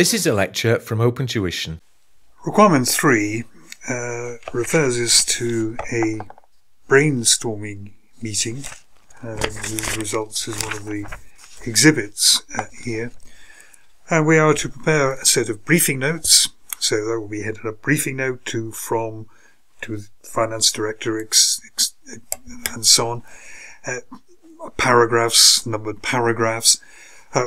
This is a lecture from OpenTuition. Requirement 3 refers us to a brainstorming meeting, whose results is one of the exhibits here. And we are to prepare a set of briefing notes. So that will be headed up briefing note to the finance director and so on. Paragraphs, numbered paragraphs,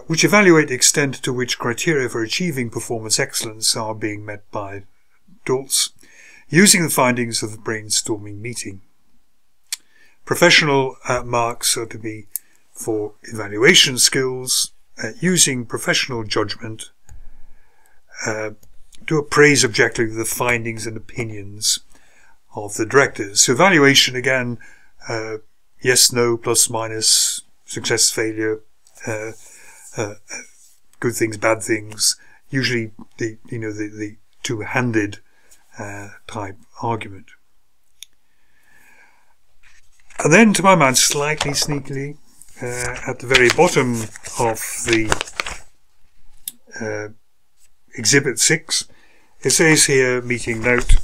which evaluate the extent to which criteria for achieving performance excellence are being met by adults, using the findings of the brainstorming meeting. Professional marks are to be for evaluation skills, using professional judgment to appraise objectively the findings and opinions of the directors. So evaluation, again, yes, no, plus, minus, success, failure, good things, bad things, usually the two-handed type argument. And then, to my mind, slightly sneakily, at the very bottom of the Exhibit 6, it says here, meeting note,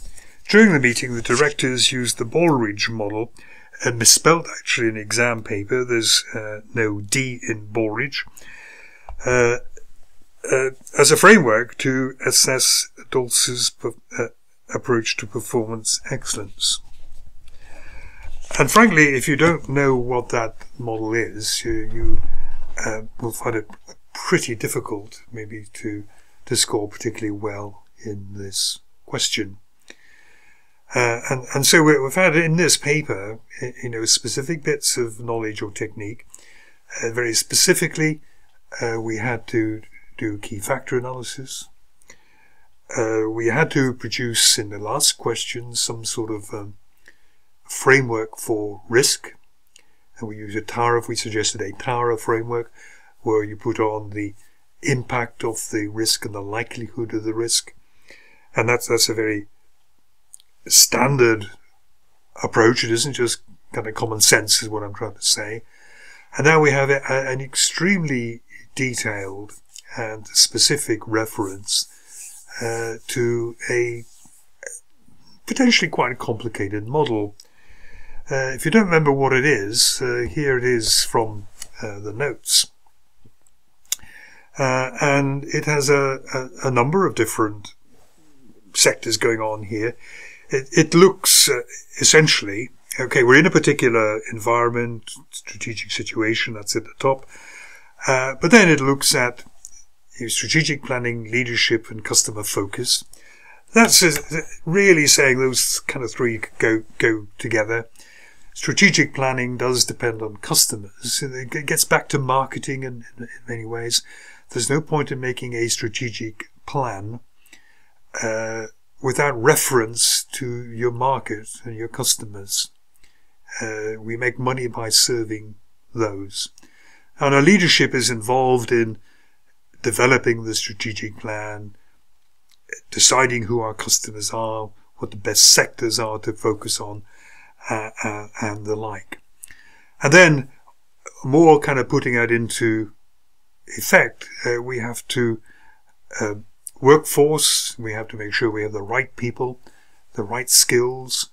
during the meeting the directors used the Baldrige model, and misspelt actually in the exam paper, there's no D in Baldrige, as a framework to assess adults' approach to performance excellence. And frankly, if you don't know what that model is, you will find it pretty difficult maybe to score particularly well in this question. And so we've had in this paper, specific bits of knowledge or technique. Very specifically, we had to do key factor analysis. We had to produce in the last question some sort of framework for risk. And we use a TARA, we suggested a TARA framework, where you put on the impact of the risk and the likelihood of the risk. And that's a very standard approach. It isn't just kind of common sense is what I'm trying to say. And now we have an extremely detailed and specific reference to a potentially quite complicated model. If you don't remember what it is, here it is from the notes. And it has a number of different sectors going on here. It looks essentially, okay, we're in a particular environment, strategic situation, that's at the top. But then it looks at strategic planning, leadership, and customer focus. That's really saying those kind of three go together. Strategic planning does depend on customers. It gets back to marketing in many ways. There's no point in making a strategic plan without reference to your market and your customers. We make money by serving those. And our leadership is involved in developing the strategic plan, deciding who our customers are, what the best sectors are to focus on, and the like. And then, more kind of putting that into effect, we have to workforce, we have to make sure we have the right people, the right skills,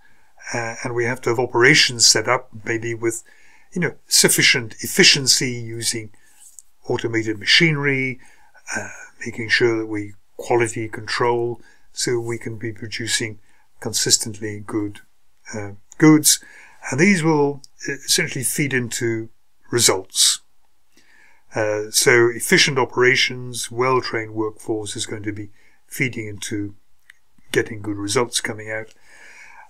and we have to have operations set up maybe with sufficient efficiency using automated machinery, making sure that we quality control so we can be producing consistently good goods. And these will essentially feed into results. So efficient operations, well-trained workforce is going to be feeding into getting good results coming out.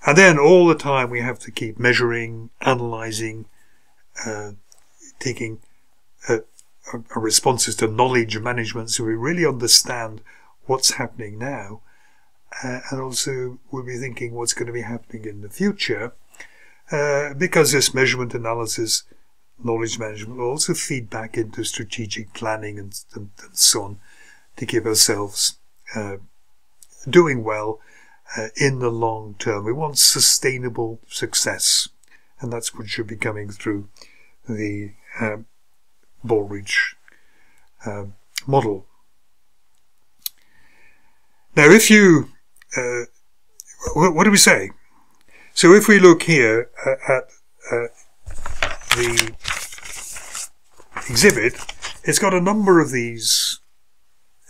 And then all the time we have to keep measuring, analyzing, taking responses to knowledge management so we really understand what's happening now. And also we'll be thinking what's going to be happening in the future, because this measurement analysis, knowledge management will also feed back into strategic planning and so on to keep ourselves doing well in the long term. We want sustainable success, and that's what should be coming through the Baldrige model. Now, if you, what do we say? So if we look here at the exhibit, it's got a number of these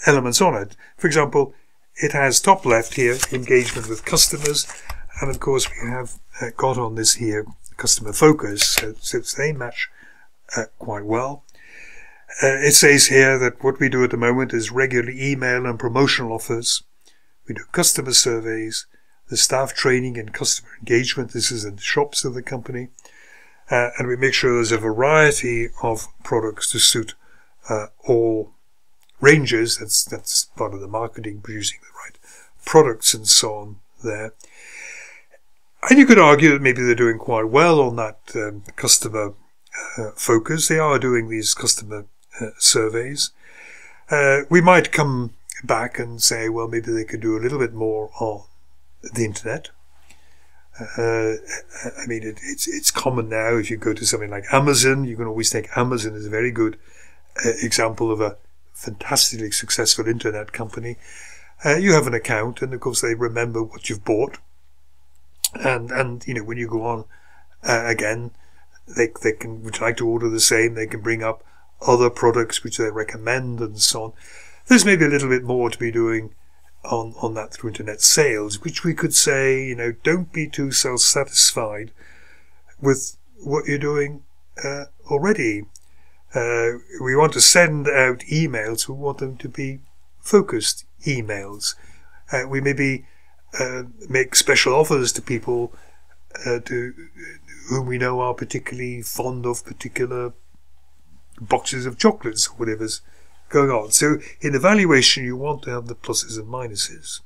elements on it. For example, it has top left here, engagement with customers, and of course we have got on this here, customer focus, so they match quite well. It says here that what we do at the moment is regular email and promotional offers. We do customer surveys, the staff training and customer engagement. This is in the shops of the company. And we make sure there's a variety of products to suit all ranges. That's part of the marketing, producing the right products and so on there. And you could argue that maybe they're doing quite well on that customer focus. They are doing these customer surveys. We might come back and say, well, maybe they could do a little bit more on the internet. I mean, it's common now. If you go to something like Amazon, you can always take Amazon as a very good example of a fantastically successful internet company. You have an account, and of course they remember what you've bought. And you know, when you go on again, they can, would you like to order the same? They can bring up other products which they recommend and so on. There's maybe a little bit more to be doing on that through internet sales, which we could say, you know, don't be too self-satisfied with what you're doing already. We want to send out emails. We want them to be focused emails. We maybe make special offers to people to whom we know are particularly fond of particular boxes of chocolates or whatever's going on. So in evaluation, you want to have the pluses and minuses.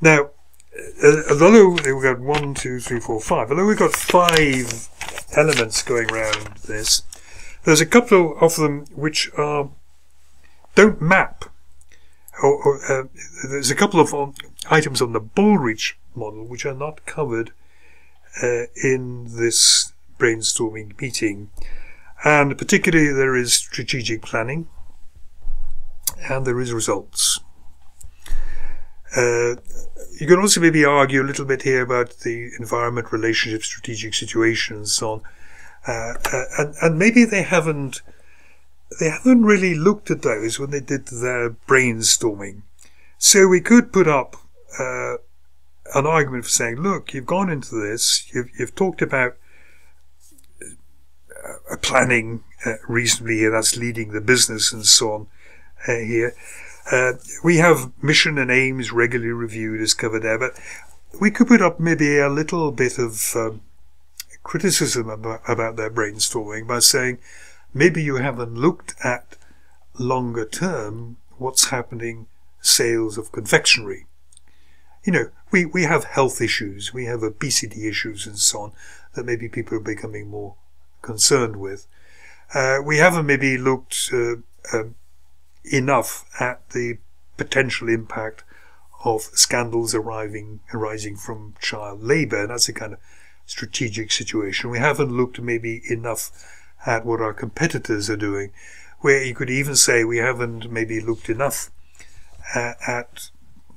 Now, although we've got 1, 2, 3, 4, 5, although we've got 5 elements going around this, there's a couple of them which don't map. There's a couple of items on the Bullreach model which are not covered in this brainstorming meeting. And particularly there is strategic planning and there is results. You can also maybe argue a little bit here about the environment, relationship, strategic situation and so on. And maybe they haven't really looked at those when they did their brainstorming. So we could put up an argument for saying, look, you've gone into this, you've talked about planning reasonably here, that's leading the business and so on here. We have mission and aims regularly reviewed as covered there, but we could put up maybe a little bit of criticism about their brainstorming by saying maybe you haven't looked at longer term what's happening sales of confectionery. You know, we have health issues, we have obesity issues and so on that maybe people are becoming more concerned with. We haven't maybe looked enough at the potential impact of scandals arising from child labour. That's a kind of strategic situation. We haven't looked maybe enough at what our competitors are doing, where you could even say we haven't maybe looked enough at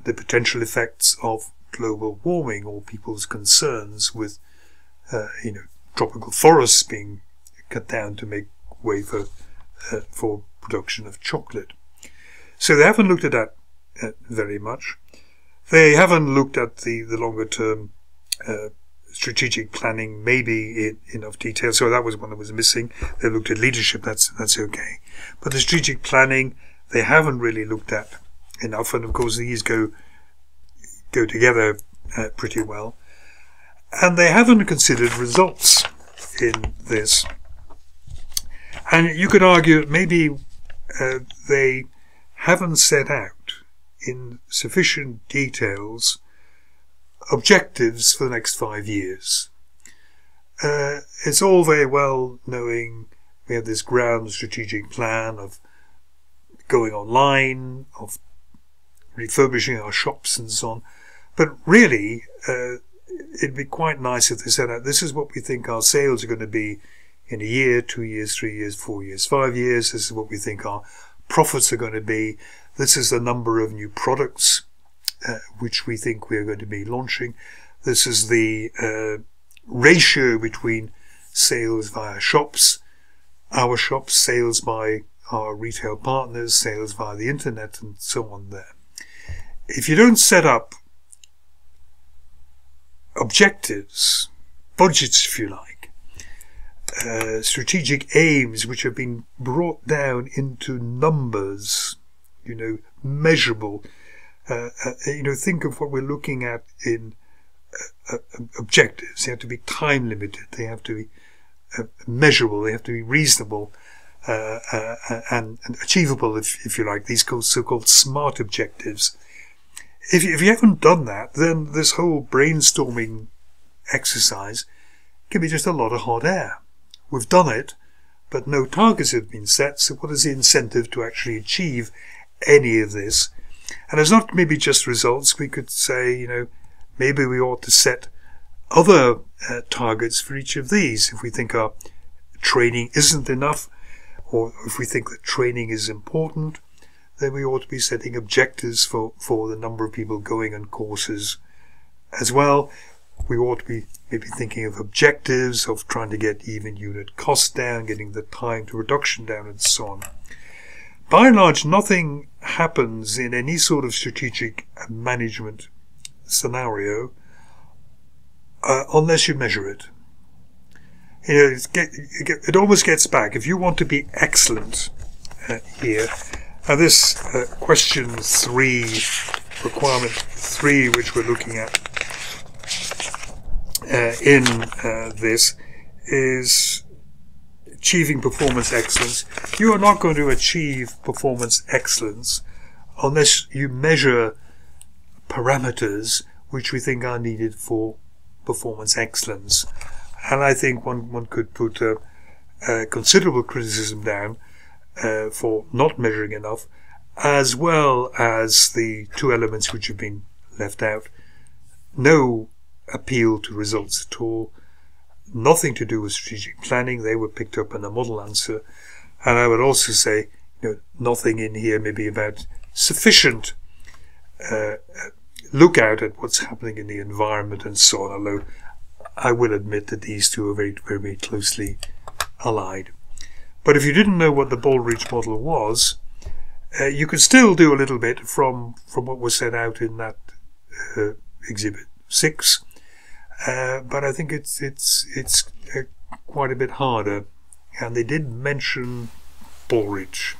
the potential effects of global warming or people's concerns with tropical forests being cut down to make way for production of chocolate. So they haven't looked at that very much. They haven't looked at the longer term strategic planning maybe in enough detail. So that was one that was missing. They looked at leadership. That's okay. But the strategic planning they haven't really looked at enough. And of course these go together pretty well. And they haven't considered results in this. And you could argue that maybe they haven't set out in sufficient details objectives for the next 5 years. It's all very well knowing we have this grand strategic plan of going online, of refurbishing our shops and so on. But really, it'd be quite nice if they said out, this is what we think our sales are going to be in a year, 2 years, 3 years, 4 years, 5 years. This is what we think our profits are going to be. This is the number of new products which we think we are going to be launching. This is the ratio between sales via shops, our shops, sales by our retail partners, sales via the internet, and so on there. If you don't set up objectives, budgets if you like, strategic aims which have been brought down into numbers, measurable, think of what we're looking at in objectives. They have to be time limited, they have to be measurable, they have to be reasonable, and achievable, if you like, these so-called SMART objectives. If you haven't done that, then this whole brainstorming exercise can be just a lot of hot air. We've done it, but no targets have been set, so what is the incentive to actually achieve any of this? And it's not maybe just results. We could say, maybe we ought to set other targets for each of these. If we think our training isn't enough, or if we think that training is important, then we ought to be setting objectives for the number of people going on courses as well. We ought to be maybe thinking of objectives of trying to get even unit cost down, getting the time to reduction down, and so on. By and large, nothing happens in any sort of strategic management scenario unless you measure it. It almost gets back. If you want to be excellent here, and this question 3, requirement 3, which we're looking at in this, is achieving performance excellence. You are not going to achieve performance excellence unless you measure parameters which we think are needed for performance excellence. And I think one could put considerable criticism down for not measuring enough, as well as the 2 elements which have been left out. No appeal to results at all, nothing to do with strategic planning. They were picked up in a model answer. And I would also say, nothing in here maybe about sufficient look out at what's happening in the environment and so on, although I will admit that these two are very, very, very closely allied. But if you didn't know what the Baldrige model was, you could still do a little bit from what was set out in that exhibit 6, but I think it's quite a bit harder, and they did mention Baldrige.